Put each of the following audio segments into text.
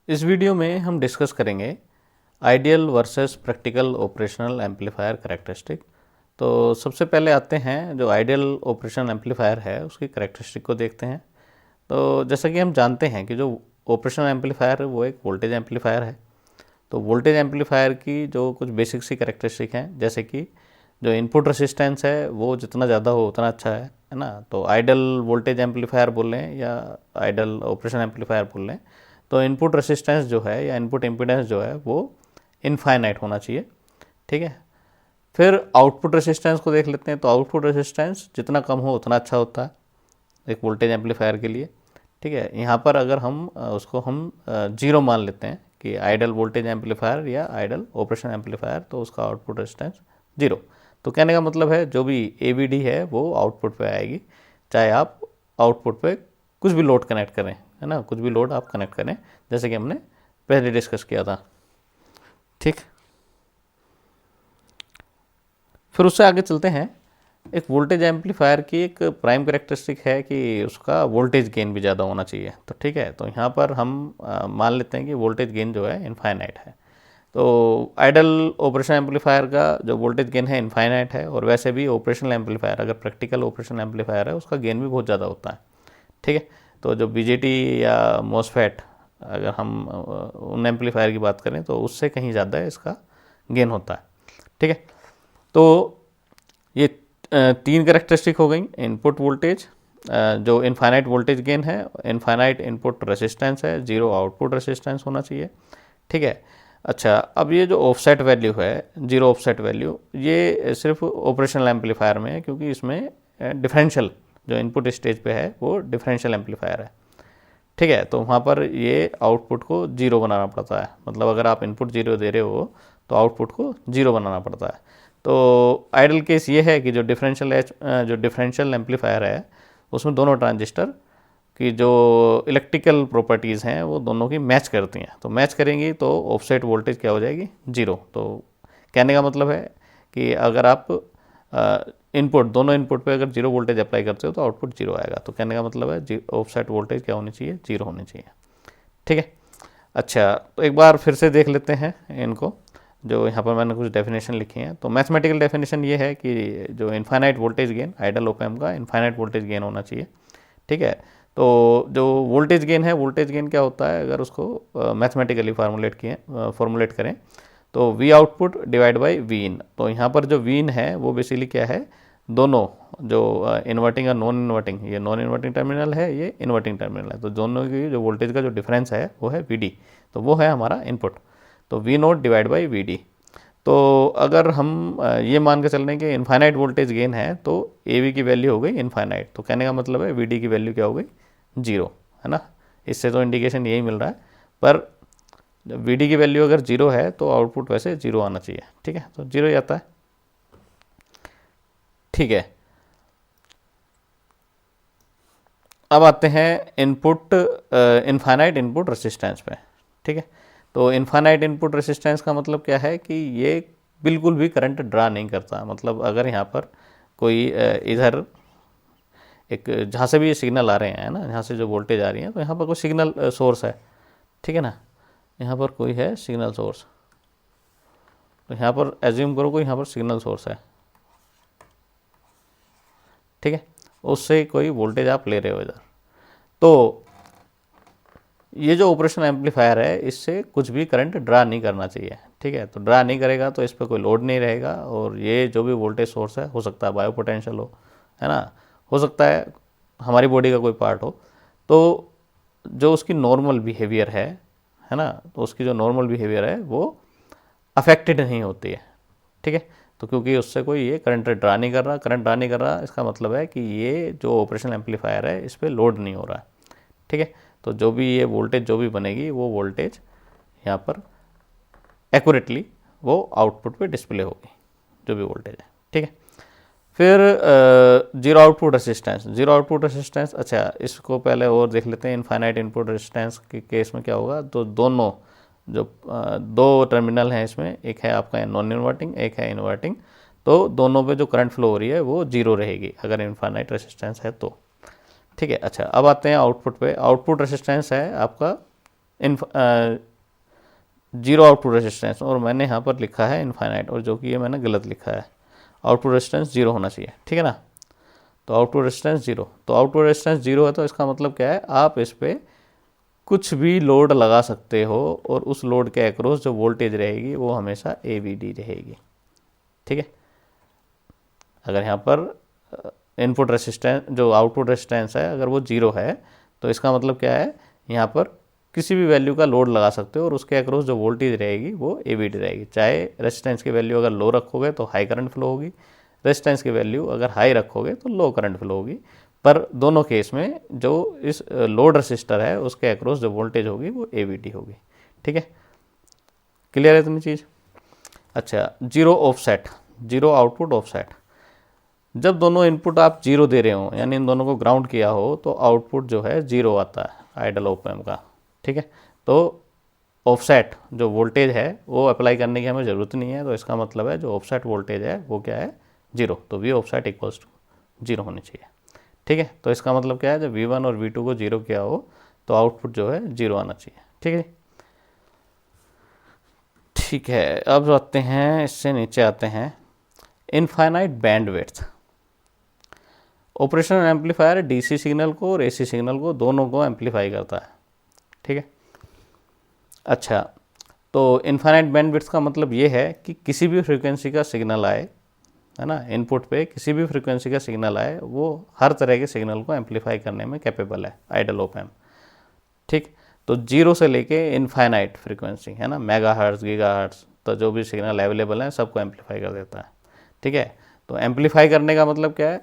इस वीडियो में हम डिस्कस करेंगे ideal versus practical operational amplifier characteristic. तो सबसे पहले आते हैं जो आइडियल ऑपरेशनल एम्पलीफायर है उसकी कैरेक्टरिस्टिक को देखते हैं। तो जैसा कि हम जानते हैं कि जो ऑपरेशनल एम्पलीफायर है वो एक वोल्टेज एम्पलीफायर है। तो वोल्टेज एम्पलीफायर की जो कुछ बेसिक सी कैरेक्टरिस्टिक हैं, जैसे कि जो इनपुट रेसिस्टेंस है वो जितना ज़्यादा हो उतना अच्छा है ना। तो आइडियल वोल्टेज एम्पलीफायर बोल लें या आइडियल ऑपरेशन एम्पलीफायर बोल लें, तो इनपुट रेसिस्टेंस जो है या इनपुट इम्पीडेंस जो है वो इनफाइनाइट होना चाहिए। ठीक है। फिर आउटपुट रेसिस्टेंस को देख लेते हैं। तो आउटपुट रेसिस्टेंस जितना कम हो उतना अच्छा होता है एक वोल्टेज एम्पलीफायर के लिए। ठीक है। यहाँ पर अगर हम उसको हम जीरो मान लेते हैं कि आइडियल वोल्टेज एम्पलीफायर या आइडियल ऑपरेशन एम्पलीफायर, तो उसका आउटपुट रेजिस्टेंस जीरो। तो कहने का मतलब है जो भी AVD है वो आउटपुट पे आएगी, चाहे आप आउटपुट पे कुछ भी लोड कनेक्ट करें, है ना, कुछ भी लोड आप कनेक्ट करें, जैसे कि हमने पहले डिस्कस किया था। ठीक। फिर उससे आगे चलते हैं। एक वोल्टेज एम्पलीफायर की एक प्राइम कैरेक्टरिस्टिक है कि उसका वोल्टेज गेन भी ज़्यादा होना चाहिए। तो ठीक है, तो यहाँ पर हम मान लेते हैं कि वोल्टेज गेन जो है इनफाइनाइट है। तो आइडियल ऑपरेशन एम्पलीफायर का जो वोल्टेज गेन है इनफाइनाइट है, और वैसे भी ऑपरेशनल एम्पलीफायर, अगर प्रैक्टिकल ऑपरेशन एम्पलीफायर है उसका गेन भी बहुत ज़्यादा होता है। ठीक है। तो जो BJT या MOSFET, अगर हम उन एम्पलीफायर की बात करें तो उससे कहीं ज़्यादा इसका गेन होता है। ठीक है। तो ये तीन कैरेक्टरिस्टिक हो गई। इनपुट वोल्टेज, जो इनफाइनाइट वोल्टेज गेन है, इनफाइनाइट इनपुट रेसिस्टेंस है, जीरो आउटपुट रेसिस्टेंस होना चाहिए। ठीक है। अच्छा, अब ये जो ऑफसेट वैल्यू है, जीरो ऑफसेट वैल्यू, ये सिर्फ ऑपरेशनल एम्पलीफायर में है, क्योंकि इसमें डिफरेंशियल जो इनपुट स्टेज पे है वो डिफरेंशियल एम्पलीफायर है। ठीक है। तो वहाँ पर ये आउटपुट को जीरो बनाना पड़ता है। मतलब अगर आप इनपुट जीरो दे रहे हो तो आउटपुट को जीरो बनाना पड़ता है। तो आइडियल केस ये है कि जो डिफरेंशियल एम्पलीफायर है उसमें दोनों ट्रांजिस्टर की जो इलेक्ट्रिकल प्रॉपर्टीज़ हैं वो दोनों की मैच करती हैं। तो मैच करेंगी तो ऑफसेट वोल्टेज क्या हो जाएगी, जीरो। तो कहने का मतलब है कि अगर आप दोनों इनपुट पे अगर जीरो वोल्टेज अप्लाई करते हो तो आउटपुट जीरो आएगा। तो कहने का मतलब है ऑफसेट वोल्टेज क्या होनी चाहिए, जीरो होनी चाहिए। ठीक है। अच्छा, तो एक बार फिर से देख लेते हैं इनको, जो यहाँ पर मैंने कुछ डेफिनेशन लिखी हैं। तो मैथमेटिकल डेफिनेशन ये है कि जो infinite voltage gain, ideal op amp का इनफाइनाइट वोल्टेज गेन होना चाहिए। ठीक है। तो जो वोल्टेज गेन है, वोल्टेज गेन क्या होता है अगर उसको मैथमेटिकली फॉर्मुलेट करें तो V output divide by V इन। तो यहाँ पर जो V इन है वो बेसिकली क्या है, दोनों जो इन्वर्टिंग और नॉन इन्वर्टिंग, ये नॉन इन्वर्टिंग टर्मिनल है, ये इन्वर्टिंग टर्मिनल है, तो दोनों की जो वोल्टेज का जो डिफरेंस है वो है VD। तो वो है हमारा इनपुट। तो V note divide by VD। तो अगर हम ये मान के चल रहे हैं कि इनफाइनाइट वोल्टेज गेन है तो AV की वैल्यू हो गई इनफाइनाइट। तो कहने का मतलब है VD की वैल्यू क्या हो गई, जीरो, है ना। इससे तो इंडिकेशन यही मिल रहा है। पर VD की वैल्यू अगर जीरो है तो आउटपुट वैसे जीरो आना चाहिए। ठीक है। तो जीरो ही आता है। ठीक है। अब आते हैं इनपुट इनफाइनाइट इनपुट रेसिस्टेंस पे। ठीक है। तो इनफाइनाइट इनपुट रेसिस्टेंस का मतलब क्या है कि ये बिल्कुल भी करंट ड्रा नहीं करता। मतलब अगर यहाँ पर कोई इधर एक जहाँ से भी ये सिग्नल आ रहे हैं ना, यहाँ से जो वोल्टेज आ रही है, तो यहाँ पर कोई सिग्नल सोर्स है। ठीक है ना, यहाँ पर कोई है सिग्नल सोर्स। तो यहाँ पर एज्यूम करो कोई यहाँ पर सिग्नल सोर्स है। ठीक है। उससे कोई वोल्टेज आप ले रहे हो इधर। तो ये जो ऑपरेशन एम्पलीफायर है इससे कुछ भी करंट ड्रा नहीं करना चाहिए। ठीक है। तो ड्रा नहीं करेगा तो इस पर कोई लोड नहीं रहेगा, और ये जो भी वोल्टेज सोर्स है, हो सकता है बायो पोटेंशियल हो, है ना, हो सकता है हमारी बॉडी का कोई पार्ट हो, तो जो उसकी नॉर्मल बिहेवियर है ना, तो उसकी जो नॉर्मल बिहेवियर है वो अफेक्टेड नहीं होती है। ठीक है। तो क्योंकि उससे कोई ये करंट ड्रा नहीं कर रहा, इसका मतलब है कि ये जो ऑपरेशन एम्पलीफायर है इस पर लोड नहीं हो रहा है। ठीक है। तो जो भी ये वोल्टेज जो भी बनेगी वो वोल्टेज यहाँ पर एक्यूरेटली वो आउटपुट पे डिस्प्ले होगी, जो भी वोल्टेज है। ठीक है। फिर जीरो आउटपुट रेसिस्टेंस। अच्छा, इसको पहले और देख लेते हैं। इनफाइनाइट इनपुट रेसिस्टेंस के केस में क्या होगा, तो दोनों जो दो टर्मिनल हैं इसमें, एक है आपका नॉन इन्वर्टिंग, एक है इन्वर्टिंग, तो दोनों पे जो करंट फ्लो हो रही है वो जीरो रहेगी अगर इनफाइनाइट रेसिस्टेंस है तो। ठीक है। अच्छा, अब आते हैं आउटपुट पे। आउटपुट रेसिस्टेंस है आपका जीरो आउटपुट रेजिस्टेंस, और मैंने यहाँ पर लिखा है इनफाइनाइट, और जो कि ये मैंने गलत लिखा है, आउटपुट रेजिस्टेंस जीरो होना चाहिए, ठीक है ना। तो आउटपुट रेजिस्टेंस जीरो, तो आउटपुट रेजिस्टेंस जीरो है तो इसका मतलब क्या है, आप इस पर कुछ भी लोड लगा सकते हो और उस लोड के अक्रॉस जो वोल्टेज रहेगी वो हमेशा AVD रहेगी, ठीक है। अगर यहाँ पर इनपुट रेजिस्टेंस जो आउटपुट रेजिस्टेंस है अगर वो जीरो है तो इसका मतलब क्या है, यहाँ पर किसी भी वैल्यू का लोड लगा सकते हो और उसके अक्रॉस जो वोल्टेज रहेगी वो AVD रहेगी। चाहे रेजिस्टेंस की वैल्यू अगर लो रखोगे तो हाई करंट फ्लो होगी, रेजिस्टेंस की वैल्यू अगर हाई रखोगे तो लो करंट फ्लो होगी, पर दोनों केस में जो इस लोड रेसिस्टर है उसके अक्रॉस जो वोल्टेज होगी वो AVD होगी, ठीक है। क्लियर है इतनी चीज़। अच्छा, zero offset, zero output offset, जब दोनों इनपुट आप जीरो दे रहे हो यानी इन दोनों को ग्राउंड किया हो तो आउटपुट जो है जीरो आता है आइडल ऑप एम्प का, ठीक है। तो ऑफसेट जो वोल्टेज है वो अप्लाई करने की हमें ज़रूरत नहीं है, तो इसका मतलब है जो ऑफसेट वोल्टेज है वो क्या है, जीरो, तो V offset equals to zero होनी चाहिए, ठीक है। तो इसका मतलब क्या है, जब V1 और V2 को जीरो किया हो तो आउटपुट जो है जीरो आना चाहिए, ठीक है। ठीक है, अब आते हैं, इससे नीचे आते हैं infinite bandwidth. Operational amplifier DC signal को और AC सिग्नल को दोनों को एम्पलीफाई करता है, ठीक है। अच्छा, तो इनफाइनाइट बैंडविड्थ का मतलब ये है कि किसी भी फ्रीक्वेंसी का सिग्नल आए, है ना, इनपुट पे किसी भी फ्रीक्वेंसी का सिग्नल आए वो हर तरह के सिग्नल को एम्पलीफाई करने में कैपेबल है आइडल ऑप एम्प, ठीक। तो जीरो से लेके इनफाइनाइट फ्रीक्वेंसी, है ना, मेगाहर्ट्ज़, गीगाहर्ट्ज़, तो जो भी सिग्नल अवेलेबल हैं सबको एम्पलीफाई कर देता है, ठीक है। तो एम्पलीफाई करने का मतलब क्या है,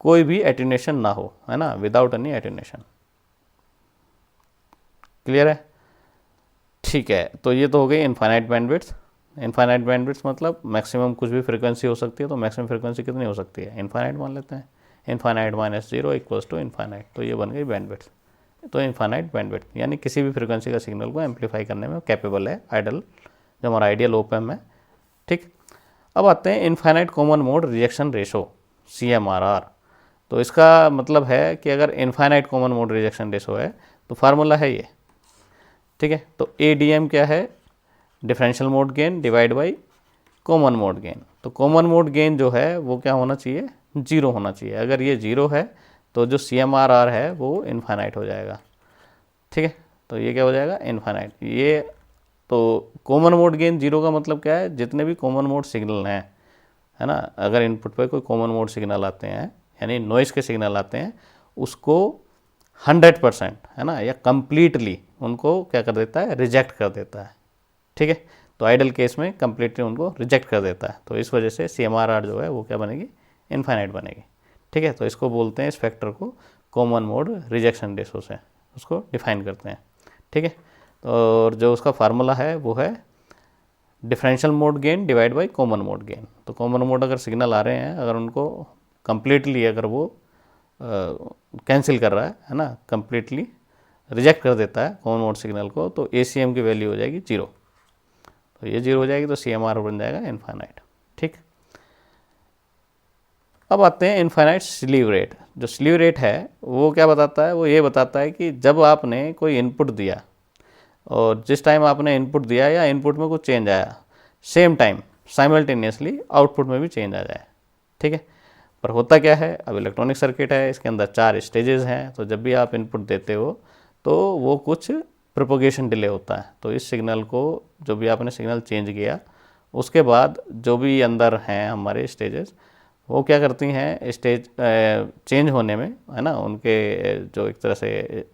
कोई भी एटेन्यूएशन ना हो, है ना, विदाउट एनी एटेन्यूएशन। क्लियर है, ठीक है। तो ये तो हो गई इनफाइनाइट बैंडविड्थ। इनफाइनाइट बैंडविड्थ मतलब मैक्सिमम कुछ भी फ्रीक्वेंसी हो सकती है, तो मैक्सिमम फ्रीक्वेंसी कितनी हो सकती है, इनफाइनाइट मान लेते हैं, infinite minus zero equals to infinite, तो ये बन गई बैंडविड्थ। तो इनफाइनाइट बैंडविड्थ यानी किसी भी फ्रीक्वेंसी का सिग्नल को एम्पलीफाई करने में कैपेबल है आइडल, जो हमारा आइडियल ऑप एम्प है, ठीक। अब आते हैं infinite common mode rejection ratio, CMRR। तो इसका मतलब है कि अगर infinite common mode rejection ratio है तो फार्मूला है ये, ठीक है। तो ADM क्या है, differential mode gain divide by common mode gain. तो कॉमन मोड गेन जो है वो क्या होना चाहिए, जीरो होना चाहिए। अगर ये जीरो है तो जो CMRR है वो इनफाइनाइट हो जाएगा, ठीक है। तो ये क्या हो जाएगा, इनफाइनाइट। ये तो कॉमन मोड गेन जीरो का मतलब क्या है, जितने भी कॉमन मोड सिग्नल हैं, है ना, अगर इनपुट पे कोई कॉमन मोड सिग्नल आते हैं यानी नॉइस के सिग्नल आते हैं, उसको 100%, है ना, या कम्प्लीटली उनको क्या कर देता है, रिजेक्ट कर देता है, ठीक है। तो आइडल केस में कम्प्लीटली उनको रिजेक्ट कर देता है, तो इस वजह से CMRR जो है वो क्या बनेगी, इनफाइनाइट बनेगी, ठीक है। तो इसको बोलते हैं, इस फैक्टर को कॉमन मोड रिजेक्शन रेशो से उसको डिफाइन करते हैं, ठीक है। और जो उसका फार्मूला है वो है differential mode gain divide by common mode gain. तो कॉमन मोड अगर सिग्नल आ रहे हैं, अगर उनको कम्प्लीटली अगर वो कैंसिल कर रहा है ना, कम्प्लीटली रिजेक्ट कर देता है कॉमन मोड सिग्नल को, तो ACM की वैल्यू हो जाएगी जीरो। तो ये जीरो हो जाएगी तो CMR बन जाएगा इनफाइनाइट, ठीक। अब आते हैं इनफाइनाइट स्लीव रेट। जो स्लीव रेट है वो क्या बताता है, वो ये बताता है कि जब आपने कोई इनपुट दिया और जिस टाइम आपने इनपुट दिया या इनपुट में कुछ चेंज आया, सेम टाइम साइमल्टेनियसली आउटपुट में भी चेंज आ जाए, ठीक है। पर होता क्या है, अब इलेक्ट्रॉनिक सर्किट है, इसके अंदर 4 स्टेजेस हैं, तो जब भी आप इनपुट देते हो तो वो कुछ प्रोपोगेशन डिले होता है। तो इस सिग्नल को, जो भी आपने सिग्नल चेंज किया, उसके बाद जो भी अंदर हैं हमारे स्टेजेस, वो क्या करती हैं, स्टेज चेंज होने में, है ना, उनके जो एक तरह से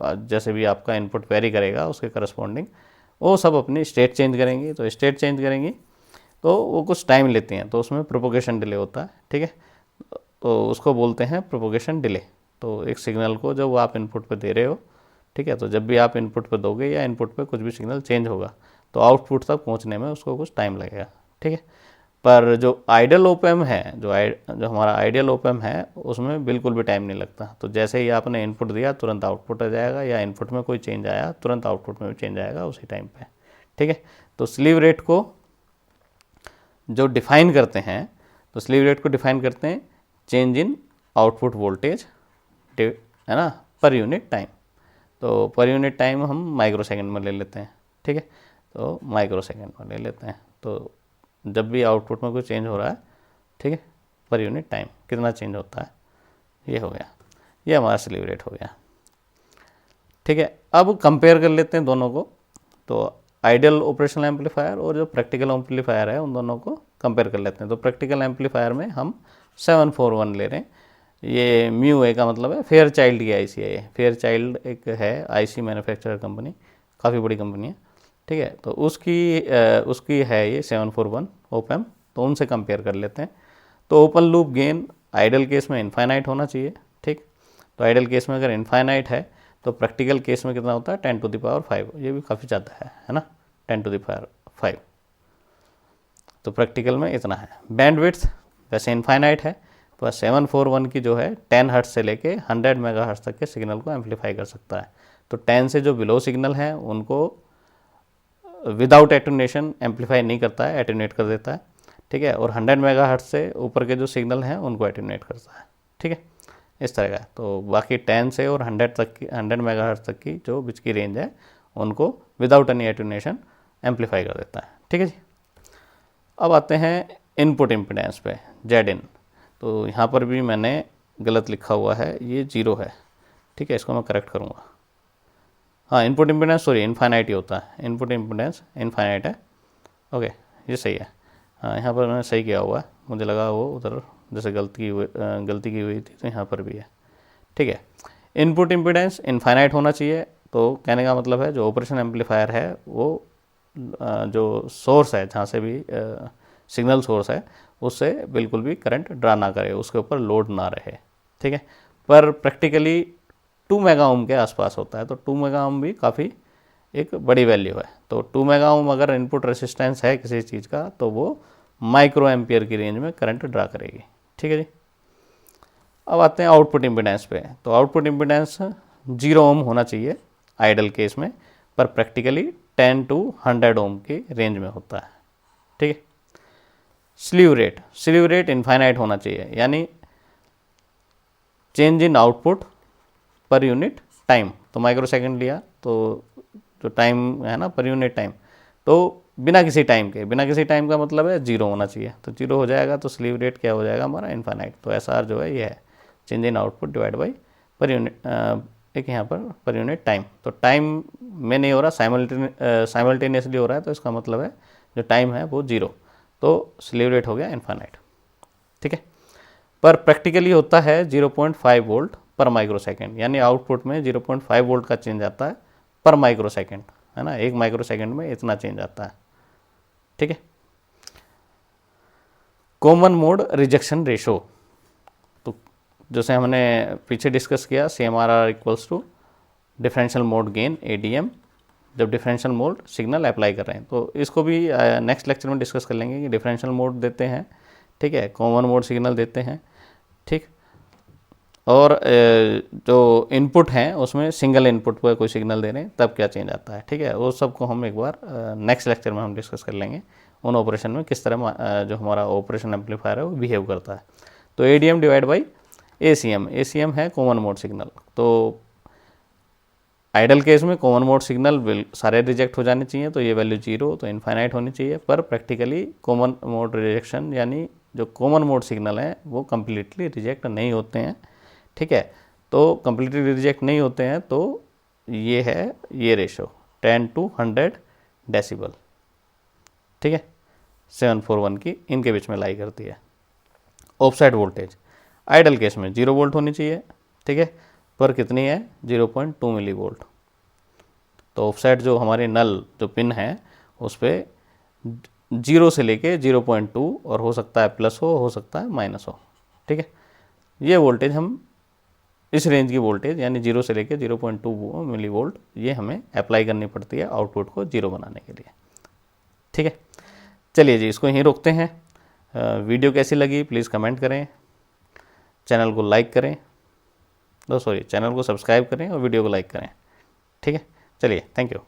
जैसे भी आपका इनपुट वेरी करेगा उसके करस्पॉन्डिंग वो सब अपनी स्टेट चेंज करेंगी। तो स्टेट चेंज करेंगी तो वो कुछ टाइम लेती हैं, तो उसमें प्रोपोगेशन डिले होता है, ठीक है। तो उसको बोलते हैं प्रोपोगेशन डिले। तो एक सिग्नल को जब आप इनपुट पे दे रहे हो, ठीक है, तो जब भी आप इनपुट पे दोगे या इनपुट पे कुछ भी सिग्नल चेंज होगा तो आउटपुट तक पहुंचने में उसको कुछ टाइम लगेगा, ठीक है। पर जो आइडियल ऑप एम्प है, जो हमारा आइडियल ऑप एम्प है, उसमें बिल्कुल भी टाइम नहीं लगता। तो जैसे ही आपने इनपुट दिया तुरंत आउटपुट आ जाएगा, या इनपुट में कोई चेंज आया तुरंत आउटपुट में भी चेंज आएगा उसी टाइम पे, ठीक है। तो स्लीव रेट को जो डिफाइन करते हैं, तो स्लीव रेट को डिफाइन करते हैं चेंज इन आउटपुट वोल्टेज, है ना, पर यूनिट टाइम। तो पर यूनिट टाइम हम माइक्रो सेकेंड में ले लेते हैं, ठीक है, तो माइक्रो सेकेंड में ले लेते हैं। तो जब भी आउटपुट में कोई चेंज हो रहा है, ठीक है, पर यूनिट टाइम कितना चेंज होता है, ये हो गया, ये हमारा स्लीव रेट हो गया, ठीक है। अब कंपेयर कर लेते हैं दोनों को, तो आइडियल ऑपरेशनल एम्पलीफायर और जो प्रैक्टिकल एम्पलीफायर है उन दोनों को कंपेयर कर लेते हैं। तो प्रैक्टिकल एम्पलीफायर में हम 741 ले रहे हैं। ये म्यू ए का मतलब है फेयर चाइल्ड की आईसी है। ये फेयर चाइल्ड एक है आईसी मैन्युफैक्चरर कंपनी, काफ़ी बड़ी कंपनी है, ठीक है। तो उसकी है ये 741 ओपैम्प, तो उनसे कंपेयर कर लेते हैं। तो open loop gain ideal case में इनफाइनाइट होना चाहिए, ठीक। तो आइडियल केस में अगर इनफाइनाइट है तो प्रैक्टिकल केस में कितना होता है 10 टू द पावर 5, ये भी काफ़ी ज़्यादा है ना, 10 टू द पावर 5। तो प्रैक्टिकल में इतना है। बैंडविड्थ वैसे इनफाइनाइट है, तो 741 की जो है 10 हर्ट्ज से लेके 100 मेगाहर्ट्ज तक के सिग्नल को एम्पलीफाई कर सकता है। तो 10 से जो बिलो सिग्नल हैं उनको विदाउट एटेन्यूएशन एम्पलीफाई नहीं करता है, एटेन्यूएट कर देता है, ठीक है। और 100 मेगाहर्ट्ज से ऊपर के जो सिग्नल हैं उनको एटेन्यूएट करता है, ठीक है, इस तरह का। तो बाकी 10 से और 100 मेगाहर्ट्ज तक की जो बीच की रेंज है उनको विदाउट एनी एटेन्यूएशन एम्पलीफाई कर देता है, ठीक है जी। अब आते हैं इनपुट इम्पीडेंस पे, Zin। तो यहाँ पर भी मैंने गलत लिखा हुआ है, ये 0 है, ठीक है, इसको मैं करेक्ट करूँगा। हाँ, इनपुट इम्पीडेंस सॉरी इनफाइनाइट ही होता है, इनपुट इम्पीडेंस इनफाइनाइट है, ओके, ये सही है। हाँ, यहाँ पर मैंने सही किया हुआ है, मुझे लगा वो उधर जैसे गलती की हुई थी, तो यहाँ पर भी है, ठीक है। इनपुट इम्पीडेंस इनफाइनाइट होना चाहिए। तो कहने का मतलब है जो ऑपरेशन एम्पलीफायर है वो जो सोर्स है, जहाँ से भी सिग्नल सोर्स है, उससे बिल्कुल भी करंट ड्रा ना करे, उसके ऊपर लोड ना रहे, ठीक है। पर प्रैक्टिकली 2 मेगा ओम के आसपास होता है, तो 2 मेगा ओम भी काफ़ी एक बड़ी वैल्यू है। तो 2 मेगा ओम अगर इनपुट रेसिस्टेंस है किसी चीज़ का, तो वो माइक्रो एम्पियर की रेंज में करंट ड्रा करेगी, ठीक है जी। अब आते हैं आउटपुट इम्पीडेंस पे। तो आउटपुट इम्पीडेंस 0 ओम होना चाहिए आइडल केस में, पर प्रैक्टिकली 10 टू 100 ओम की रेंज में होता है, ठीक है। स्लीव रेट इनफाइनाइट होना चाहिए, यानी change in output per unit time. तो माइक्रो सेकेंड लिया, तो जो टाइम है ना पर यूनिट टाइम, तो बिना किसी टाइम का मतलब है 0 होना चाहिए। तो 0 हो जाएगा तो स्लीव रेट क्या हो जाएगा हमारा इनफाइनाइट। तो SR जो है ये है change in output divide by per unit, एक यहाँ पर यूनिट टाइम। तो टाइम में नहीं हो रहा, साइमल्टेनियसली हो रहा है, तो इसका मतलब है जो टाइम है वो 0, तो स्लीव रेट हो गया इनफाइनाइट, ठीक है। पर प्रैक्टिकली होता है 0.5 वोल्ट पर माइक्रो सेकेंड, यानी आउटपुट में 0.5 वोल्ट का चेंज आता है पर माइक्रो सेकेंड, है ना, 1 माइक्रो सेकेंड में इतना चेंज आता है, ठीक है। कॉमन मोड रिजेक्शन रेशो, तो जैसे हमने पीछे डिस्कस किया, CMRR equals to differential mode gain ADM, जब डिफरेंशियल मोड सिग्नल अप्लाई कर रहे हैं। तो इसको भी नेक्स्ट लेक्चर में डिस्कस कर लेंगे कि डिफरेंशियल मोड देते हैं, ठीक है, कॉमन मोड सिग्नल देते हैं, ठीक। और जो इनपुट हैं उसमें सिंगल इनपुट पर कोई सिग्नल दे रहे हैं तब क्या चेंज आता है, ठीक है। वो सबको हम एक बार नेक्स्ट लेक्चर में हम डिस्कस कर लेंगे, उन ऑपरेशन में किस तरह जो हमारा ऑपरेशन एम्पलीफायर है वो बिहेव करता है। तो ADM डिवाइड बाई ACM है कॉमन मोड सिग्नल। तो आइडल केस में कॉमन मोड सिग्नल सारे रिजेक्ट हो जाने चाहिए, तो ये वैल्यू 0, तो इनफाइनाइट होनी चाहिए। पर प्रैक्टिकली कॉमन मोड रिजेक्शन, यानी जो कॉमन मोड सिग्नल है वो कम्प्लीटली रिजेक्ट नहीं होते हैं, ठीक है। तो कम्प्लीटली रिजेक्ट नहीं होते हैं, तो ये है ये रेशो 10 टू 100 डेसिबल, ठीक है, 741 की इनके बीच में लाई करती है। ऑफसेट वोल्टेज आइडल केस में 0 वोल्ट होनी चाहिए, ठीक है, पर कितनी है 0.2 मिली वोल्ट। तो ऑफसेट जो हमारी नल जो पिन है उस पर 0 से लेके 0.2, और हो सकता है प्लस हो सकता है माइनस हो, ठीक है। ये वोल्टेज हम इस रेंज की वोल्टेज यानी 0 से लेके 0.2 मिली वोल्ट ये हमें अप्लाई करनी पड़ती है आउटपुट को 0 बनाने के लिए, ठीक है। चलिए जी, इसको यहीं रोकते हैं। वीडियो कैसी लगी प्लीज़ कमेंट करें, चैनल को लाइक करें, चैनल को सब्सक्राइब करें और वीडियो को लाइक करें, ठीक है। चलिए, थैंक यू।